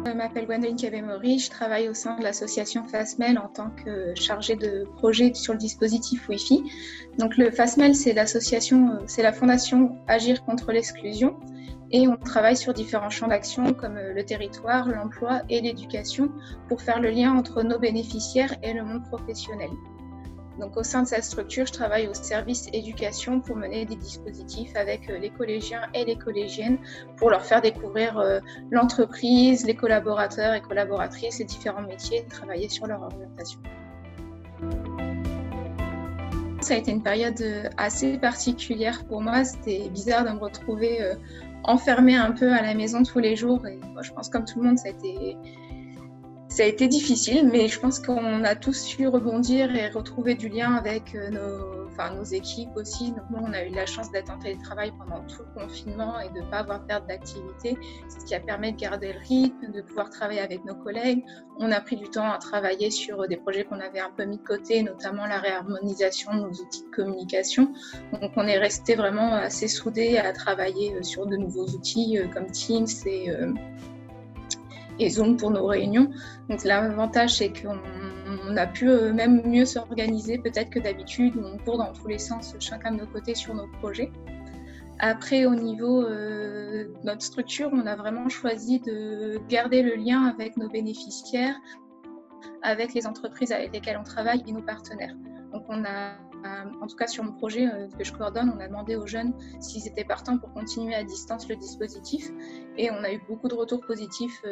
Je m'appelle Gwendoline Cabé-Maury, je travaille au sein de l'association FASMEL en tant que chargée de projet sur le dispositif Wi-Fi. Donc le FASMEL, c'est la fondation Agir contre l'exclusion et on travaille sur différents champs d'action comme le territoire, l'emploi et l'éducation pour faire le lien entre nos bénéficiaires et le monde professionnel. Donc, au sein de cette structure, je travaille au service éducation pour mener des dispositifs avec les collégiens et les collégiennes pour leur faire découvrir l'entreprise, les collaborateurs et collaboratrices, les différents métiers et travailler sur leur orientation. Ça a été une période assez particulière pour moi. C'était bizarre de me retrouver enfermée un peu à la maison tous les jours. Et moi, je pense comme tout le monde, ça a été difficile, mais je pense qu'on a tous su rebondir et retrouver du lien avec nos équipes aussi. Donc nous, on a eu la chance d'être en télétravail pendant tout le confinement et de ne pas avoir perte d'activité, ce qui a permis de garder le rythme, de pouvoir travailler avec nos collègues. On a pris du temps à travailler sur des projets qu'on avait un peu mis de côté, notamment la réharmonisation de nos outils de communication. Donc on est resté vraiment assez soudés à travailler sur de nouveaux outils comme Teams et Zoom pour nos réunions. Donc l'avantage, c'est qu'on a pu même mieux s'organiser peut-être que d'habitude, où on court dans tous les sens, chacun de nos côtés sur nos projets. Après, au niveau de notre structure, on a vraiment choisi de garder le lien avec nos bénéficiaires, avec les entreprises avec lesquelles on travaille et nos partenaires. Donc on a, en tout cas sur mon projet que je coordonne, on a demandé aux jeunes s'ils étaient partants pour continuer à distance le dispositif et on a eu beaucoup de retours positifs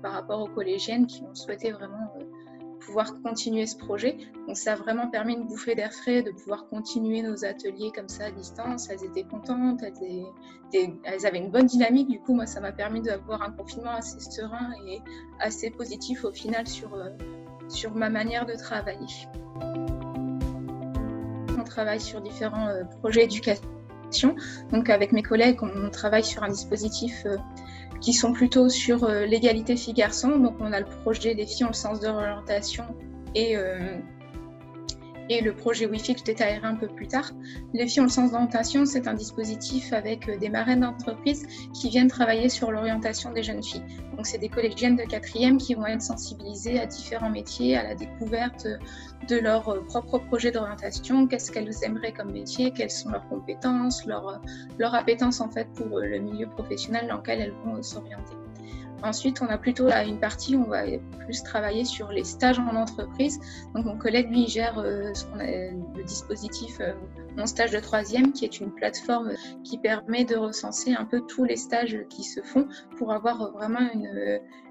par rapport aux collégiennes qui ont souhaité vraiment pouvoir continuer ce projet. Donc ça a vraiment permis une bouffée d'air frais de pouvoir continuer nos ateliers comme ça à distance. Elles étaient contentes, elles avaient une bonne dynamique. Du coup, moi, ça m'a permis d'avoir un confinement assez serein et assez positif au final sur ma manière de travailler. On travaille sur différents projets d'éducation. Donc avec mes collègues, on travaille sur un dispositif qui sont plutôt sur l'égalité filles-garçons. Donc on a le projet des filles ont le sens de l'orientation et le projet Wi-Fi que je détaillerai un peu plus tard. Les filles ont le sens d'orientation, c'est un dispositif avec des marraines d'entreprise qui viennent travailler sur l'orientation des jeunes filles. Donc c'est des collégiennes de 4e qui vont être sensibilisées à différents métiers, à la découverte de leur propre projet d'orientation, qu'est-ce qu'elles aimeraient comme métier, quelles sont leurs compétences, leur appétence en fait pour le milieu professionnel dans lequel elles vont s'orienter. Ensuite, on a plutôt une partie où on va plus travailler sur les stages en entreprise. Donc, mon collègue, lui, gère le dispositif Mon stage de 3e, qui est une plateforme qui permet de recenser un peu tous les stages qui se font pour avoir vraiment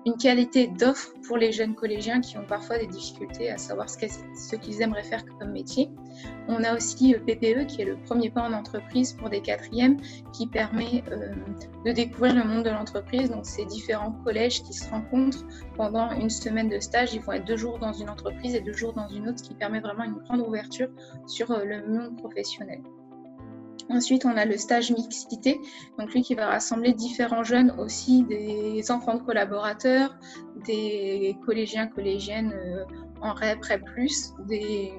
une qualité d'offre pour les jeunes collégiens qui ont parfois des difficultés à savoir ce qu'ils aimeraient faire comme métier. On a aussi PPE, qui est le premier pas en entreprise pour des 4e, qui permet de découvrir le monde de l'entreprise. Donc, c'est différents collèges qui se rencontrent pendant une semaine de stage. Ils vont être 2 jours dans une entreprise et 2 jours dans une autre, ce qui permet vraiment une grande ouverture sur le monde professionnel. Ensuite, on a le stage mixité, donc lui qui va rassembler différents jeunes, aussi des enfants de collaborateurs, des collégiens, collégiennes en REP, REP+,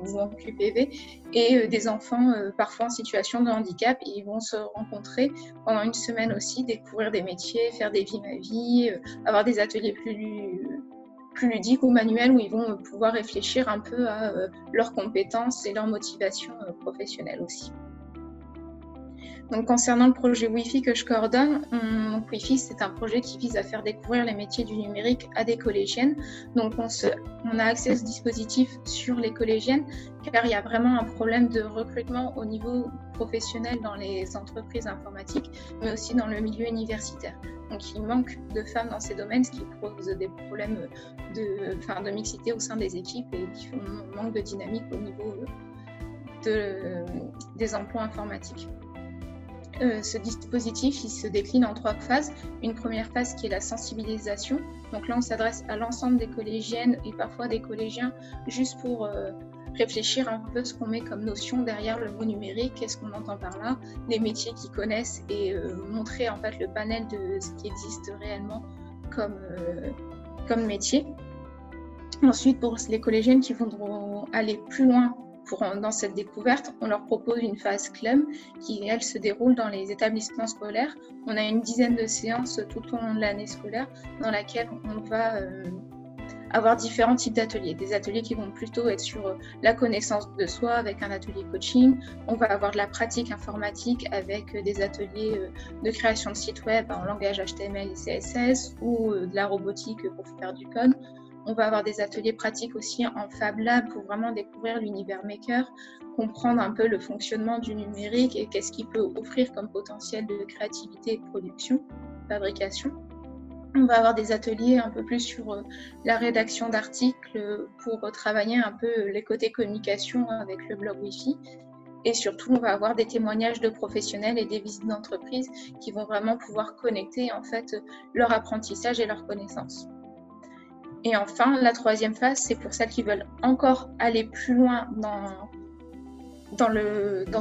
ou en QPV, et des enfants parfois en situation de handicap. Et ils vont se rencontrer pendant une semaine aussi, découvrir des métiers, faire des vies ma vie, avoir des ateliers plus ludiques ou manuels où ils vont pouvoir réfléchir un peu à leurs compétences et leur motivation professionnelle aussi. Donc, concernant le projet Wi-Fi que je coordonne, Wi-Fi, c'est un projet qui vise à faire découvrir les métiers du numérique à des collégiennes. Donc, on a accès à ce dispositif sur les collégiennes car il y a vraiment un problème de recrutement au niveau professionnel dans les entreprises informatiques, mais aussi dans le milieu universitaire. Donc, il manque de femmes dans ces domaines, ce qui pose des problèmes de mixité au sein des équipes et qui manque de dynamique au niveau des emplois informatiques. Ce dispositif, il se décline en 3 phases. Une première phase qui est la sensibilisation. Donc là, on s'adresse à l'ensemble des collégiennes et parfois des collégiens juste pour réfléchir un peu ce qu'on met comme notion derrière le mot numérique, qu'est-ce qu'on entend par là, les métiers qu'ils connaissent et montrer en fait le panel de ce qui existe réellement comme métier. Ensuite, pour les collégiennes qui voudront aller plus loin Dans cette découverte, on leur propose une phase CLEM qui, elle, se déroule dans les établissements scolaires. On a une dizaine de séances tout au long de l'année scolaire dans laquelle on va avoir différents types d'ateliers. Des ateliers qui vont plutôt être sur la connaissance de soi avec un atelier coaching. On va avoir de la pratique informatique avec des ateliers de création de sites web en langage HTML et CSS ou de la robotique pour faire du code. On va avoir des ateliers pratiques aussi en Fab Lab pour vraiment découvrir l'univers maker, comprendre un peu le fonctionnement du numérique et qu'est-ce qu'il peut offrir comme potentiel de créativité et de production, fabrication. On va avoir des ateliers un peu plus sur la rédaction d'articles pour travailler un peu les côtés communication avec le blog Wi-Fi. Et surtout, on va avoir des témoignages de professionnels et des visites d'entreprises qui vont vraiment pouvoir connecter en fait leur apprentissage et leurs connaissances. Et enfin, la troisième phase, c'est pour celles qui veulent encore aller plus loin dans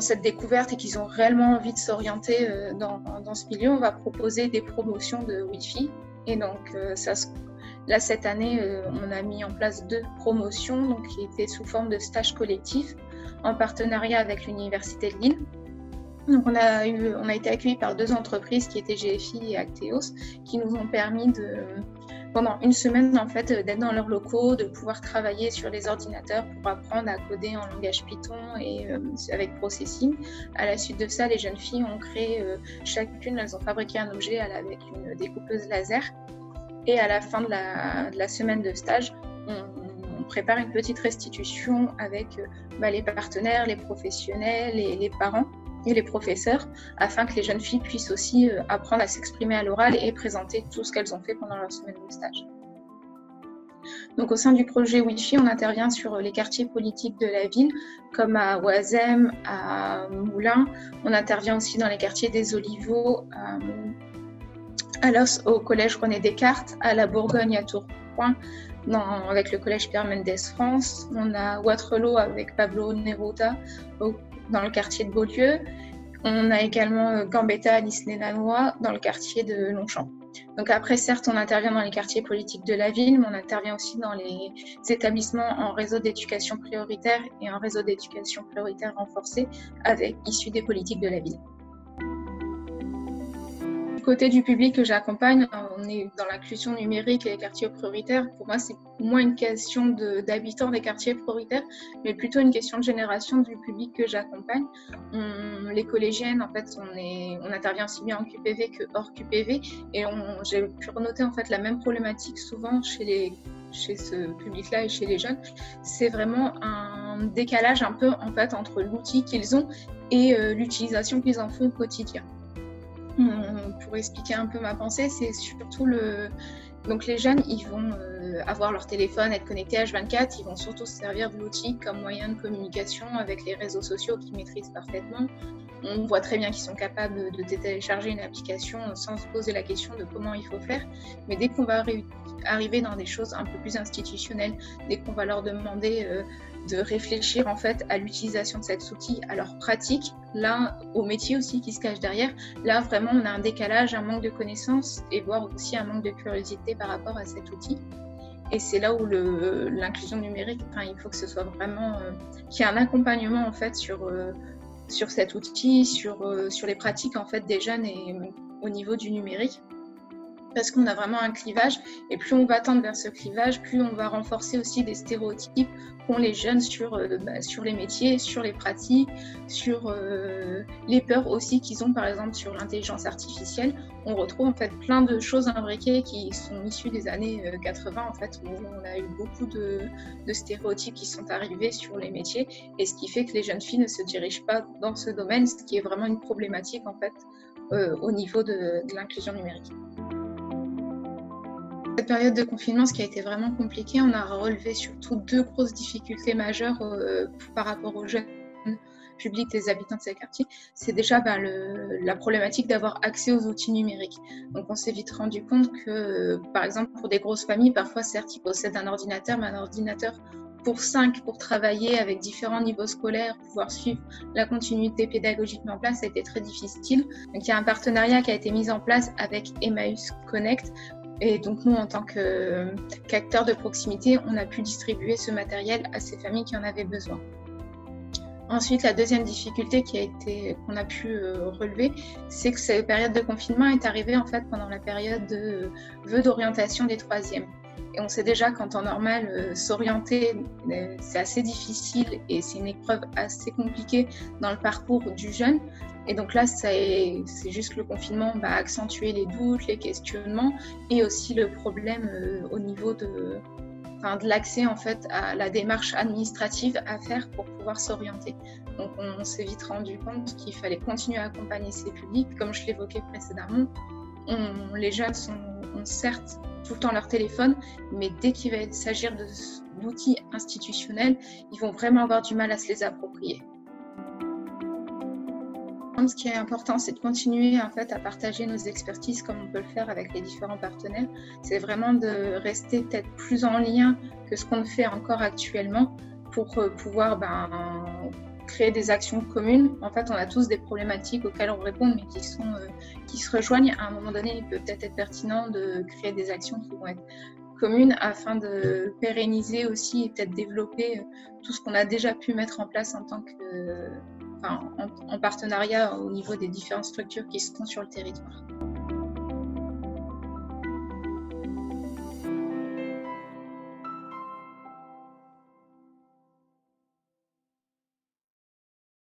cette découverte et qu'ils ont réellement envie de s'orienter dans ce milieu. On va proposer des promotions de Wi-Fi. Et donc, là, cette année, on a mis en place 2 promotions donc, qui étaient sous forme de stages collectifs en partenariat avec l'Université de Lille. Donc, on a été accueillis par 2 entreprises qui étaient GFI et Acteos qui nous ont permis pendant une semaine en fait, d'être dans leurs locaux, de pouvoir travailler sur les ordinateurs pour apprendre à coder en langage Python et avec Processing. À la suite de ça, les jeunes filles ont créé chacune, elles ont fabriqué un objet avec une découpeuse laser. Et à la fin de la semaine de stage, on prépare une petite restitution avec les partenaires, les professionnels, les parents et les professeurs, afin que les jeunes filles puissent aussi apprendre à s'exprimer à l'oral et présenter tout ce qu'elles ont fait pendant leur semaine de stage. Donc, au sein du projet Wi-Fi, on intervient sur les quartiers politiques de la ville, comme à Oisem, à Moulins. On intervient aussi dans les quartiers des Oliveaux, à Los, au collège René Descartes, à la Bourgogne, à Tourcoing, avec le collège Pierre Mendès France. On a Waterloo avec Pablo Neruda, dans le quartier de Beaulieu. On a également Gambetta à Nice-les-Lanois, dans le quartier de Longchamp. Donc après, certes, on intervient dans les quartiers politiques de la ville, mais on intervient aussi dans les établissements en réseau d'éducation prioritaire et en réseau d'éducation prioritaire renforcé, issus des politiques de la ville. Côté du public que j'accompagne, on est dans l'inclusion numérique et les quartiers prioritaires. Pour moi, c'est moins une question d'habitants des quartiers prioritaires, mais plutôt une question de génération du public que j'accompagne. Les collégiennes, en fait, on intervient aussi bien en QPV que hors QPV, et j'ai pu renoter en fait la même problématique souvent chez ce public-là et chez les jeunes. C'est vraiment un décalage un peu en fait entre l'outil qu'ils ont et l'utilisation qu'ils en font au quotidien. Pour expliquer un peu ma pensée, c'est surtout donc les jeunes, ils vont avoir leur téléphone, être connectés H24, ils vont surtout se servir de l'outil comme moyen de communication avec les réseaux sociaux qu'ils maîtrisent parfaitement. On voit très bien qu'ils sont capables de télécharger une application sans se poser la question de comment il faut faire. Mais dès qu'on va arriver dans des choses un peu plus institutionnelles, dès qu'on va leur demander de réfléchir en fait à l'utilisation de cet outil, à leur pratique, là, au métier aussi qui se cache derrière, là vraiment on a un décalage, un manque de connaissances et voire aussi un manque de curiosité par rapport à cet outil. Et c'est là où l'inclusion numérique, il faut que ce soit vraiment qu'il y ait un accompagnement en fait sur cet outil, sur les pratiques en fait des jeunes et au niveau du numérique. Parce qu'on a vraiment un clivage, et plus on va tendre vers ce clivage, plus on va renforcer aussi des stéréotypes qu'ont les jeunes sur les métiers, sur les pratiques, sur les peurs aussi qu'ils ont par exemple sur l'intelligence artificielle. On retrouve en fait plein de choses imbriquées qui sont issues des années 80 en fait, où on a eu beaucoup de stéréotypes qui sont arrivés sur les métiers, et ce qui fait que les jeunes filles ne se dirigent pas dans ce domaine, ce qui est vraiment une problématique en fait au niveau de l'inclusion numérique. Cette période de confinement, ce qui a été vraiment compliqué, on a relevé surtout 2 grosses difficultés majeures par rapport aux jeunes publics des habitants de ces quartiers. C'est déjà la problématique d'avoir accès aux outils numériques. Donc on s'est vite rendu compte que, par exemple, pour des grosses familles, parfois certes ils possèdent un ordinateur, mais un ordinateur pour 5 pour travailler avec différents niveaux scolaires, pouvoir suivre la continuité pédagogique mise en place, ça a été très difficile. Donc il y a un partenariat qui a été mis en place avec Emmaüs Connect. Et donc nous, en tant qu'acteurs de proximité, on a pu distribuer ce matériel à ces familles qui en avaient besoin. Ensuite, la deuxième difficulté qu'on a pu relever, c'est que cette période de confinement est arrivée en fait pendant la période de vœux d'orientation des troisièmes. Et on sait déjà qu'en temps normal, s'orienter, c'est assez difficile et c'est une épreuve assez compliquée dans le parcours du jeune. Et donc là, c'est juste le confinement va accentuer les doutes, les questionnements et aussi le problème au niveau de l'accès en fait à la démarche administrative à faire pour pouvoir s'orienter. Donc on s'est vite rendu compte qu'il fallait continuer à accompagner ces publics. Comme je l'évoquais précédemment, les jeunes ont certes tout le temps leur téléphone, mais dès qu'il va s'agir d'outils institutionnels, ils vont vraiment avoir du mal à se les approprier. Ce qui est important, c'est de continuer en fait à partager nos expertises comme on peut le faire avec les différents partenaires. C'est vraiment de rester peut-être plus en lien que ce qu'on fait encore actuellement pour pouvoir créer des actions communes. En fait, on a tous des problématiques auxquelles on répond, mais qui se rejoignent. À un moment donné, il peut peut-être être pertinent de créer des actions qui vont être communes afin de pérenniser aussi et peut-être développer tout ce qu'on a déjà pu mettre en place en partenariat au niveau des différentes structures qui sont sur le territoire.